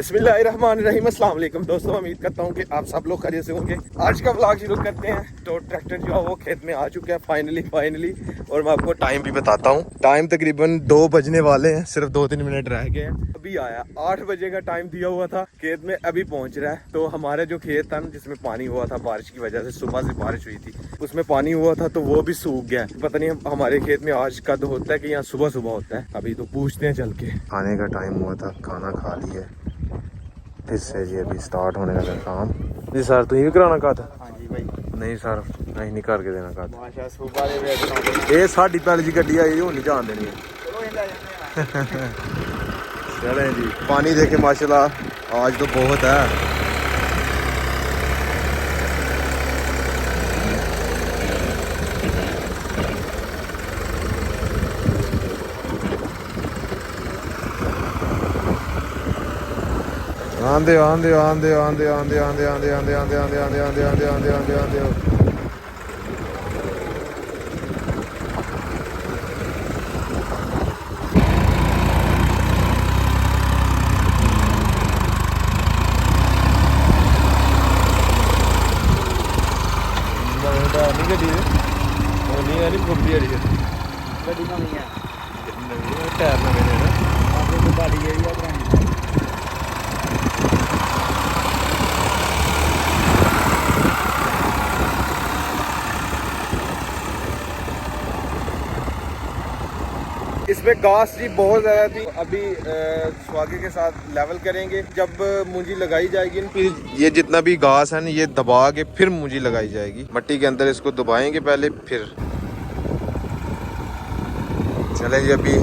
बिस्मिल्लाहिर्रहमानिर्रहीम, अस्सलाम वालेकुम दोस्तों। उम्मीद करता हूँ कि आप सब लोग खैरियत से होंगे। आज का व्लॉग शुरू करते हैं। तो ट्रैक्टर जो है वो खेत में आ चुका है फाइनली। और मैं आपको टाइम भी बताता हूँ। टाइम तकरीबन 2 बजने वाले हैं, सिर्फ 2-3 मिनट रह गए हैं। अभी आया, 8 बजे का टाइम दिया हुआ था, खेत में अभी पहुँच रहा है। तो हमारे जो खेत था जिसमें पानी हुआ था बारिश की वजह से, सुबह से बारिश हुई थी, उसमें पानी हुआ था तो वो भी सूख गया। पता नहीं हमारे खेत में आज कद होता है कि यहाँ सुबह सुबह होता है, अभी तो पूछते हैं चल के। खाने का टाइम हुआ था, खाना खा लिया फिर से जी अभी स्टार्ट होने लगा काम। जी सर, तुम भी कराना काद? हाँ जी भाई। नहीं सर, नहीं करके देना काद। माशा सुबह दे वेट ये साड़ी पहले जी गड्डी आई हूँ नहीं जान देनी है। चलो इंदा जाते हैं। चलें जी। पानी देखे माशाल्लाह आज तो बहुत है। आंदे आंदे आंदे आंदे आंदे आंदे आंदे आंदे आंदे आंदे आंदे आंदे आंदे आंदे आंदे आंदे गड्डी नहीं घूमती है गड्डी नवी है, टायर नवे ने ना। आपको गाड़ी है या पुरानी? इसमें घास जी बहुत ज़्यादा थी। अभी स्वागे के साथ लेवल करेंगे। जब मूंजी लगाई जाएगी फिर ये जितना भी घास है ना ये दबा के फिर मूंजी लगाई जाएगी। मट्टी के अंदर इसको दबाएंगे पहले, फिर चलें जी। अभी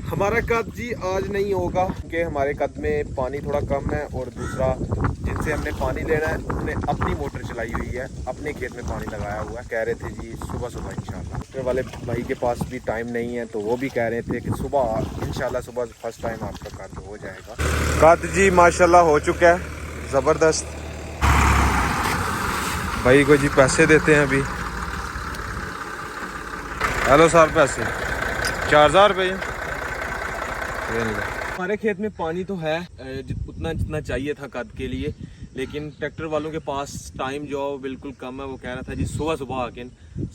हमारा कद जी आज नहीं होगा कि हमारे कद में पानी थोड़ा कम है, और दूसरा जिनसे हमने पानी लेना है उन्होंने अपनी मोटर चलाई हुई है, अपने खेत में पानी लगाया हुआ है। कह रहे थे जी सुबह इंशाल्लाह। फिर वाले भाई के पास भी टाइम नहीं है तो वो भी कह रहे थे कि सुबह इंशाल्लाह सुबह फर्स्ट टाइम आपका कद हो जाएगा। कद जी माशाल्लाह हो चुका है, ज़बरदस्त। भाई को जी पैसे देते हैं अभी। हेलो सर, पैसे 4000 रुपये। हमारे खेत में पानी तो है उतना जितना चाहिए था कद के लिए, लेकिन ट्रैक्टर वालों के पास टाइम जो है बिल्कुल कम है। वो कह रहा था जी सुबह आके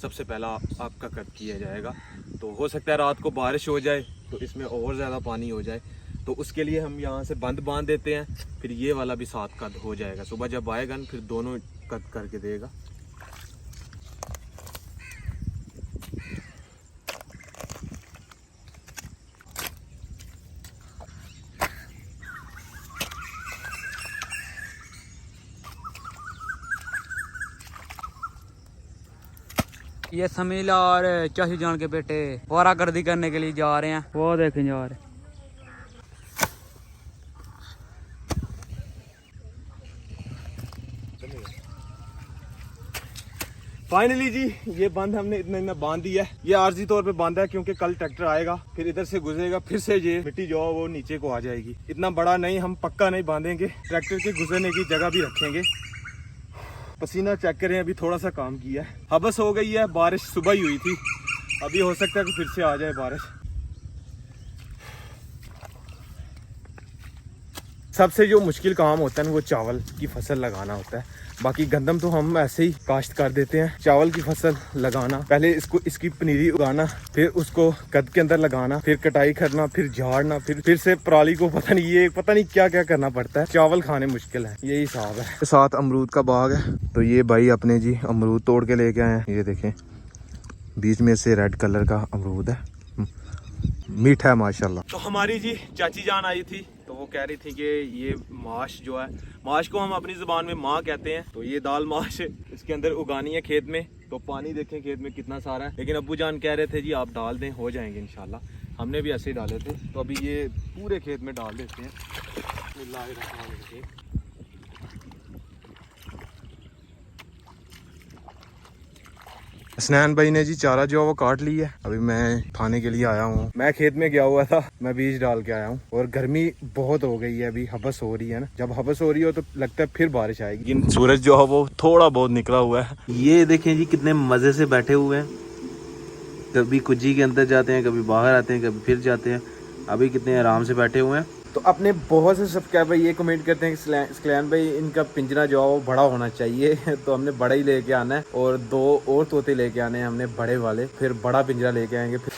सबसे पहला आपका कद किया जाएगा। तो हो सकता है रात को बारिश हो जाए तो इसमें और ज़्यादा पानी हो जाए, तो उसके लिए हम यहाँ से बंद बांध देते हैं। फिर ये वाला भी साथ कद हो जाएगा। सुबह जब आएगा न फिर दोनों कद करके देगा। ये समीला और चाची जान के बेटे वारागर्दी करने के लिए जा रहे हैं। वो देखें जा रहे। फाइनली जी ये बंद हमने इतना बांध दिया है। ये आर्जी तौर पे बांधा है क्योंकि कल ट्रैक्टर आएगा, फिर इधर से गुजरेगा, फिर से ये मिट्टी जो है वो नीचे को आ जाएगी। इतना बड़ा नहीं, हम पक्का नहीं बांधेंगे, ट्रैक्टर के गुजरने की जगह भी रखेंगे। पसीना चेक करें, अभी थोड़ा सा काम किया है। हबस हो गई है, बारिश सुबह ही हुई थी, अभी हो सकता है कि फिर से आ जाए बारिश। सबसे जो मुश्किल काम होता है ना वो चावल की फसल लगाना होता है। बाकी गंदम तो हम ऐसे ही काश्त कर देते हैं। चावल की फसल लगाना, पहले इसकी पनीरी उगाना, फिर उसको कद के अंदर लगाना, फिर कटाई करना, फिर झाड़ना, फिर से पराली को पता नहीं क्या क्या करना पड़ता है। चावल खाने मुश्किल है, यही हिसाब है। साथ अमरूद का बाग है, तो ये भाई अपने जी अमरूद तोड़ के लेके आए हैं। ये देखें, बीच में से रेड कलर का अमरूद है, मीठा है माशाल्लाह। तो हमारी जी चाची जान आई थी, तो वो कह रही थी कि ये माश जो है, माश को हम अपनी ज़ुबान में माँ कहते हैं, तो ये दाल माश इसके अंदर उगानी है खेत में। तो पानी देखें खेत में कितना सारा है, लेकिन अब्बू जान कह रहे थे जी आप डाल दें, हो जाएंगे इंशाल्लाह। हमने भी ऐसे ही डाले थे, तो अभी ये पूरे खेत में डाल देते हैं। स्नैन भाई ने जी चारा जो है वो काट ली है, अभी मैं खाने के लिए आया हूँ। मैं खेत में गया हुआ था, मैं बीज डाल के आया हूँ और गर्मी बहुत हो गई है, अभी हबस हो रही है ना, जब हबस हो रही हो तो लगता है फिर बारिश आएगी। लेकिन सूरज जो है वो थोड़ा बहुत निकला हुआ है। ये देखें जी कितने मजे से बैठे हुए हैं, कभी कुजी के अंदर जाते हैं, कभी बाहर आते हैं, कभी फिर जाते हैं। अभी कितने आराम से बैठे हुए हैं। तो अपने बहुत से सब्सक्राइबर ये कमेंट करते हैं कि स्कलैन भाई इनका पिंजरा जो है वो बड़ा होना चाहिए तो हमने बड़ा ही लेके आना है और 2 और तोते लेके आने हैं हमने बड़े वाले, फिर बड़ा पिंजरा लेके आएंगे। फिर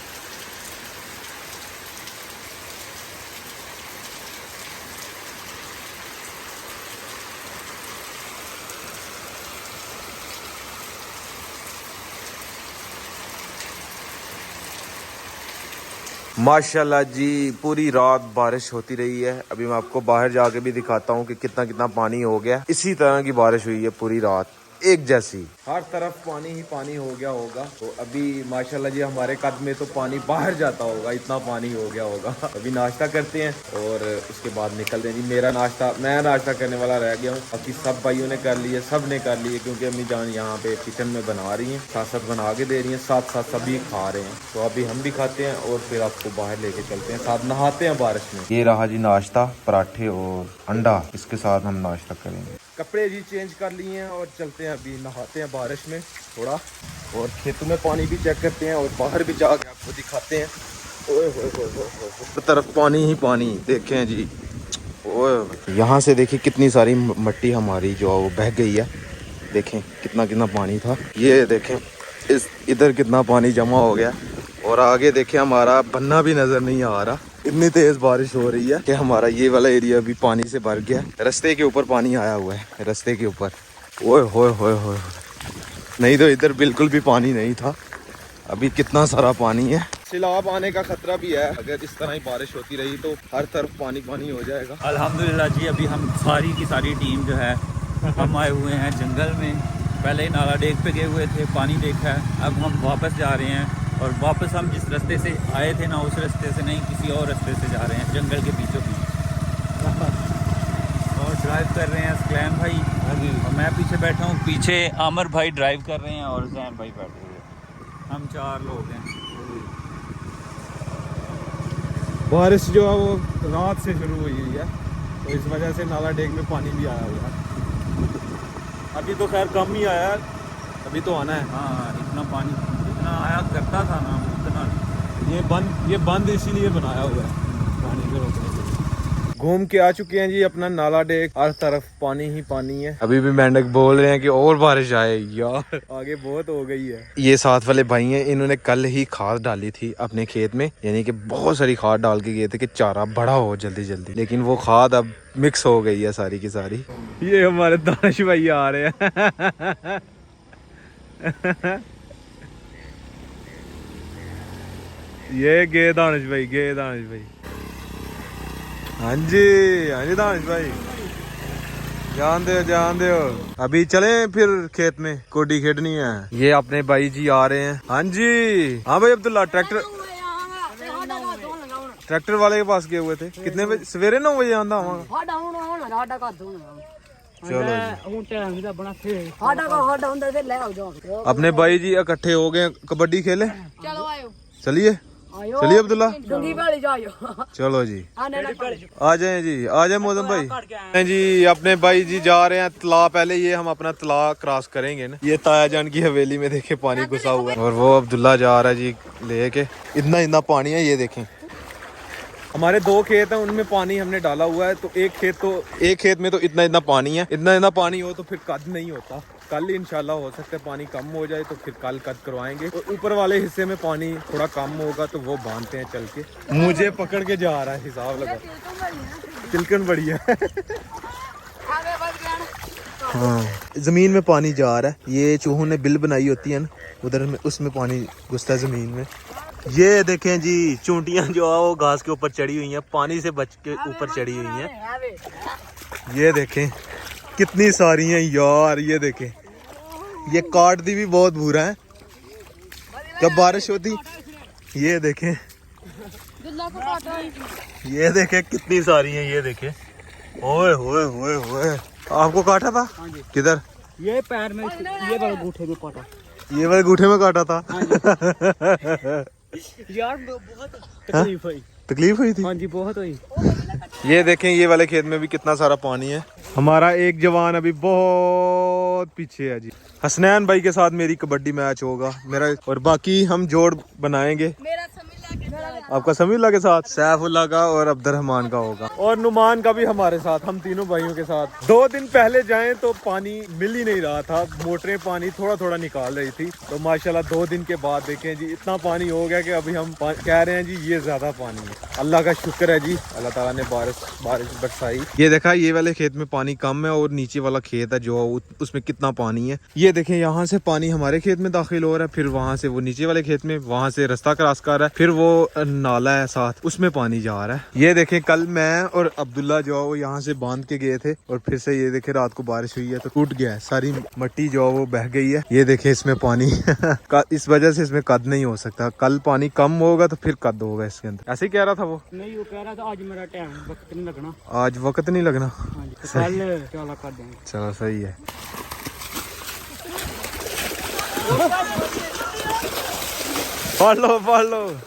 माशाल्लाह जी पूरी रात बारिश होती रही है। अभी मैं आपको बाहर जाके भी दिखाता हूँ कि कितना कितना पानी हो गया। इसी तरह की बारिश हुई है पूरी रात, एक जैसी, हर तरफ पानी ही पानी हो गया होगा। तो अभी माशाल्लाह जी हमारे कद में तो पानी बाहर जाता होगा, इतना पानी हो गया होगा। अभी नाश्ता करते हैं और उसके बाद निकलते हैं जी। मेरा नाश्ता, मैं नाश्ता करने वाला रह गया हूँ, अभी सब भाइयों ने कर लिए, सब ने कर लिए, क्योंकि अम्मी जान यहाँ पे किचन में बना रही हैं, साथ साथ बना के दे रही हैं, साथ साथ सभी खा रहे हैं। तो अभी हम भी खाते हैं और फिर आपको बाहर लेके चलते हैं, साथ नहाते हैं बारिश में। ये रहा जी नाश्ता, पराठे और अंडा, इसके साथ हम नाश्ता करेंगे। कपड़े जी चेंज कर लिए हैं और चलते हैं, अभी नहाते हैं बारिश में थोड़ा और खेतों में पानी भी चेक करते हैं और बाहर भी जाके आपको दिखाते हैं। ओए होए होए होए, हर तरफ पानी ही पानी, देखें जी। ओए यहाँ से देखिए कितनी सारी मिट्टी हमारी जो है वो बह गई है, देखें कितना कितना पानी था। ये देखें इस इधर कितना पानी जमा हो गया और आगे देखें हमारा बन्ना भी नजर नहीं आ रहा, इतनी तेज बारिश हो रही है कि हमारा ये वाला एरिया भी पानी से भर गया। रास्ते के ऊपर पानी आया हुआ है, रास्ते के ऊपर। ओए होए होए होए, नहीं तो इधर बिल्कुल भी पानी नहीं था, अभी कितना सारा पानी है। सैलाब आने का खतरा भी है, अगर इस तरह ही बारिश होती रही तो हर तरफ पानी पानी हो जाएगा। अल्हम्दुलिल्लाह जी, अभी हम सारी की सारी टीम जो है हम आए हुए हैं जंगल में। पहले नाला डेक पे गए हुए थे, पानी देखा है, अब हम वापस जा रहे हैं और वापस हम जिस रास्ते से आए थे ना उस रास्ते से नहीं, किसी और रास्ते से जा रहे हैं, जंगल के बीचों बीच। और ड्राइव कर रहे हैं स्कलैन भाई और मैं पीछे बैठा हूँ, पीछे आमर भाई ड्राइव कर रहे हैं और जैन भाई बैठे हुए, हम 4 लोग हैं। बारिश जो है वो रात से शुरू हुई है तो इस वजह से नाला डेक में पानी भी आया हुआ है। अभी तो खैर कम ही आया है, अभी तो आना है। हाँ, इतना पानी जितना आया करता था ना उतना ये बंद इसीलिए बनाया हुआ है पानी को रोकने के लिए। घूम के आ चुके हैं जी अपना नाला डेक, हर तरफ पानी ही पानी है। अभी भी मेंढक बोल रहे हैं कि और बारिश आए यार, आगे बहुत हो गई है। ये साथ वाले भाई हैं, इन्होंने कल ही खाद डाली थी अपने खेत में, यानी कि बहुत सारी खाद डाल के गए थे कि चारा बड़ा हो जल्दी जल्दी, लेकिन वो खाद अब मिक्स हो गई है सारी की सारी। ये हमारे दानिश भाई आ रहे हैं ये गे दानिश भाई, गे दानिश भाई। हाँ जी दानिश भाई, जान दे हो। अभी चले फिर खेत में कोडी खेडनी है। ये अपने भाई जी आ रहे हैं। हाँ जी, हाँ भाई अब्दुल्ला, ट्रैक्टर वाले के पास गए हुए थे। कितने बजे? सवेरे 9 बजे आंदा हूँ। अपने भाई जी इकट्ठे हो गए, कबड्डी खेले। चलिए चलिए अब्दुल्ला, चलो जी आ जाए जी, आ जाए मौजम भाई जी। अपने भाई जी जा रहे हैं तला, पहले ये हम अपना तला क्रॉस करेंगे ना। ये ताया जान की हवेली में देखे पानी घुसा हुआ है और वो अब्दुल्ला जा रहा है जी लेके। इतना पानी है, ये देखें। हमारे 2 खेत हैं, उनमें पानी हमने डाला हुआ है, तो एक खेत में तो इतना पानी है। इतना पानी हो तो फिर कद नहीं होता। कल इंशाल्लाह हो सकता है पानी कम हो जाए तो फिर कल कद करवाएंगे। और ऊपर वाले हिस्से में पानी थोड़ा कम होगा तो वो बांधते हैं चल के। मुझे पकड़ के जा रहा है, हिसाब लगा, तिलकन बड़ी है। हाँ, जमीन में पानी जा रहा है। ये चूहों ने बिल बनाई होती है ना, उधर में उसमें पानी घुसता है जमीन में। ये देखें जी, चूंटियां जो है वो घास के ऊपर चढ़ी हुई हैं, पानी से बच के ऊपर चढ़ी हुई हैं। ये देखें कितनी सारी हैं यार, ये देखें। ये काटती भी बहुत बुरा है जब बारिश होती। ये देखें, ये देखें कितनी सारी हैं, ये देखें। ओए होए होए होए, आपको काटा था? किधर? ये पैर में, ये बड़ा गूठे में काटा। ये वाले गूठे में काटा था। यार बहुत तकलीफ हुई। तकलीफ हुई थी? हाँ जी बहुत हुई। ये देखें ये वाले खेत में भी कितना सारा पानी है। हमारा एक जवान अभी बहुत पीछे है जी। हसनैन भाई के साथ मेरी कबड्डी मैच होगा मेरा, और बाकी हम जोड़ बनाएंगे। आपका समीला के साथ, सैफुल्लाह का और अब्दुर्रहमान का होगा, और नुमान का भी हमारे साथ, हम तीनों भाइयों के साथ। 2 दिन पहले जाएं तो पानी मिल ही नहीं रहा था, मोटरें पानी थोड़ा थोड़ा निकाल रही थी, तो माशाल्लाह 2 दिन के बाद देखें जी इतना पानी हो गया कि अभी हम कह रहे हैं जी ये ज्यादा पानी है। अल्लाह का शुक्र है जी, अल्लाह ताला ने बारिश बरसाई। ये देखा ये वाले खेत में पानी कम है और नीचे वाला खेत है जो उसमें कितना पानी है। ये देखें यहाँ से पानी हमारे खेत में दाखिल हो रहा है, फिर वहाँ से वो नीचे वाले खेत में, वहाँ से रास्ता क्रॉस कर रहा है, फिर वो नाला है साथ, उसमें पानी जा रहा है। ये देखें कल मैं और अब्दुल्ला जो है वो यहाँ से बांध के गए थे, और फिर से ये देखें रात को बारिश हुई है तो टूट गया है, सारी मट्टी जो है वो बह गई है। ये देखें इसमें पानी इस वजह से इसमें कद नहीं हो सकता, कल पानी कम होगा तो फिर कद होगा इसके अंदर। ऐसे ही कह रहा था वो। नहीं वो कह रहा था आज मेरा टाइम वक्त नहीं लगना। आज वक्त नहीं लगना। हाँ जी, कल चला कर देंगे। चलो सही है। पढ़ लो।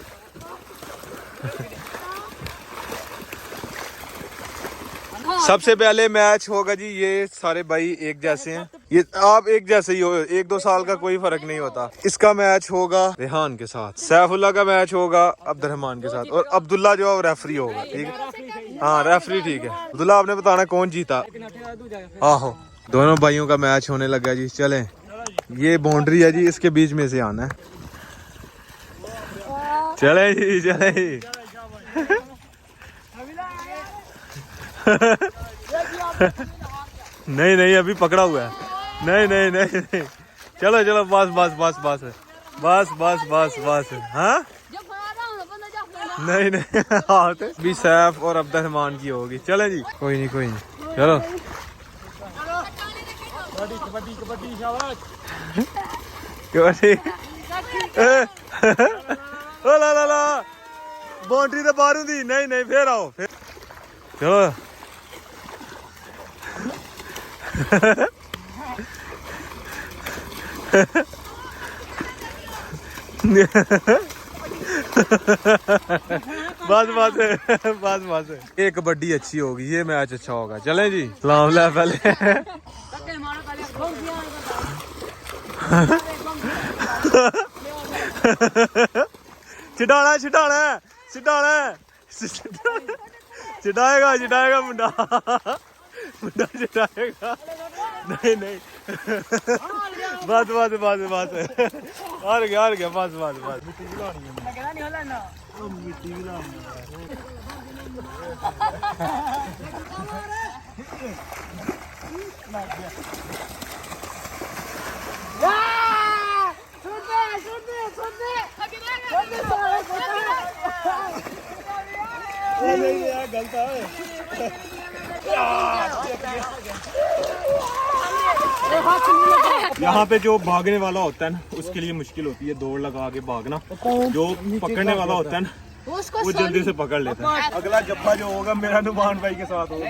सबसे पहले मैच होगा जी, ये सारे भाई एक जैसे हैं, ये आप एक जैसे ही हो, 1-2 साल का कोई फर्क नहीं होता। इसका मैच होगा रेहान के साथ, सैफुल्लाह का मैच होगा अब्दुर्रहमान के साथ, और अब्दुल्ला जो है रेफरी होगा। ठीक है, हाँ रेफरी ठीक है। अब्दुल्ला आपने बताना कौन जीता। आहो, दोनों भाइयों का मैच होने लगा जी। चलें, ये बाउंड्री है जी, इसके बीच में से आना है। चले जी। नहीं अभी पकड़ा हुआ है। नहीं। चलो बस। हाँ नहीं भी सैफ और अब्दुर्रहमान की होगी। चले जी, कोई नहीं। चलो कबड्डी ला बाउंड्री तो बाहर दी। नहीं फिर आओ फिर। चलो बस ये कबड्डी अच्छी होगी, ये मैच अच्छा होगा। चलें जी, सलाम ले पहले। चिटाएगा मुंडा चिटाएगा। नहीं बस हार गया बस मिट्टी गलत है। यहाँ पे जो भागने वाला होता है ना उसके लिए मुश्किल होती है दौड़ लगा के भागना, जो पकड़ने वाला होता है ना वो जल्दी से पकड़ लेता है। अगला जब्बा जो होगा मेरा नुमान भाई के साथ होगा।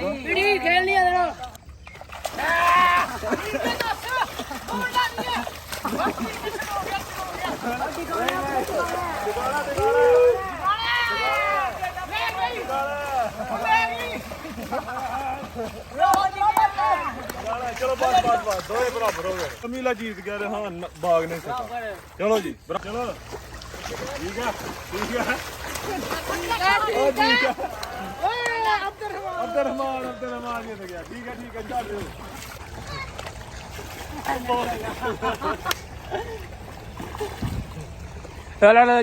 चलो बस 2 बराबर हो गए। समीला जीत गया, रेहान भाग नहीं सका। चलो जी चलो ठीक है। अब्दुर्रहमान ये तो गया। ठीक है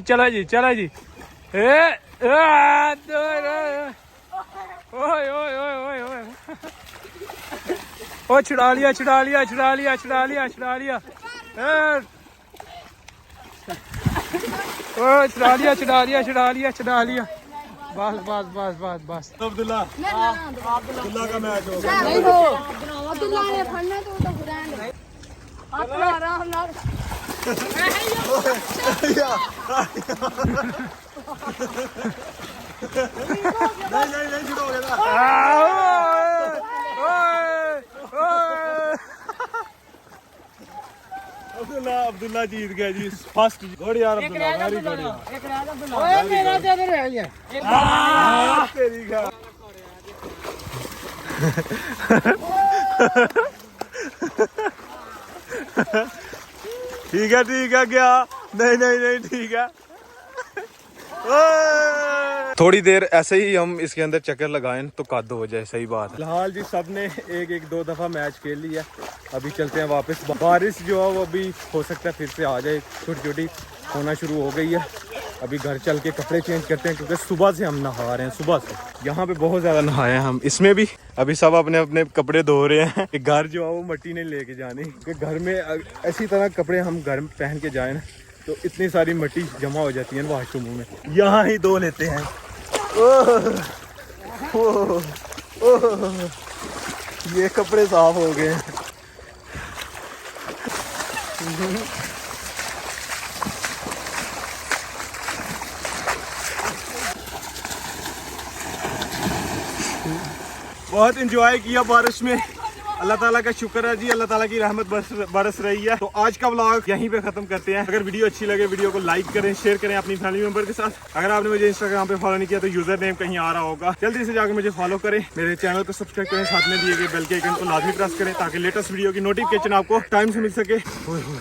चलो जी। ओए ओ छुड़ा लिया। ओ छुड़ा लिया। बस। अब्दुल्ला का मैच होगा। अब्दुल्ला ने फड़ना तो ग्रैंड है। अपना आराम ना नहीं शुरू हो गया। अब्दुल्ला जीत गया जी फर्स्ट गुड यार अब्दुल्ला वेरी गुड ओए मेरा तो इधर रह गया तेरी का ठीक है क्या नहीं ठीक है। थोड़ी देर ऐसे ही हम इसके अंदर चक्कर लगाएं तो कद हो जाए, सही बात है। फिलहाल जी सब ने एक दो दफ़ा मैच खेल लिया, अभी चलते हैं वापस। बारिश जो है वो अभी हो सकता है फिर से आ जाए, छोटी होना शुरू हो गई है। अभी घर चल के कपड़े चेंज करते हैं क्योंकि सुबह से हम नहा रहे हैं, सुबह से यहाँ पे बहुत ज़्यादा नहाए हैं हम। इसमें भी अभी सब अपने अपने कपड़े धो रहे हैं कि घर जो है वो मिट्टी नहीं लेके जानी, कि घर में ऐसी तरह कपड़े हम घर में पहन के जाए ना तो इतनी सारी मिट्टी जमा हो जाती है वाशरूम में, यहाँ ही धो लेते हैं। ये कपड़े साफ हो गए। बहुत एंजॉय किया बारिश में, अल्लाह ताला का शुक्र है जी, अल्लाह ताला की रहमत बरस रही है। तो आज का व्लॉग यहीं पे खत्म करते हैं। अगर वीडियो अच्छी लगे वीडियो को लाइक करें, शेयर करें अपनी फैमिली मेंबर के साथ। अगर आपने मुझे इंस्टाग्राम पे फॉलो नहीं किया तो यूजर नेम कहीं आ रहा होगा, जल्दी से जाकर मुझे फॉलो करें, मेरे चैनल को सब्सक्राइब करें, साथ में दिए गए बेल के आइकन को लाजमी प्रेस करें ताकि लेटेस्ट वीडियो की नोटिफिकेशन आपको टाइम से मिल सके।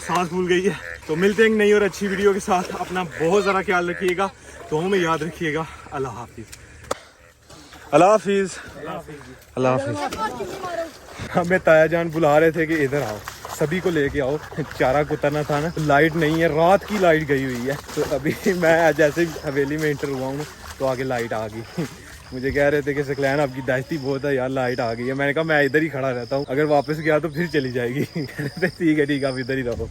सांस भूल गई है। तो मिलते हैं नई और अच्छी वीडियो के साथ। अपना बहुत ज़्यादा ख्याल रखिएगा, तो हमें याद रखिएगा। अल्लाह हाफिज़। अल्लाह हाफिज़। अल्लाह हाफिज़। हमें ताया जान बुला रहे थे कि इधर आओ, सभी को लेके आओ, चारा कुतरना था ना। लाइट नहीं है, रात की लाइट गई हुई है। तो अभी मैं जैसे हवेली में एंटर हुआ हूँ तो आगे लाइट आ गई। मुझे कह रहे थे कि सकलैन आपकी दास्ती बहुत है यार, लाइट आ गई है। मैंने कहा मैं इधर ही खड़ा रहता हूँ, अगर वापस गया तो फिर चली जाएगी। ठीक है आप इधर ही रहो।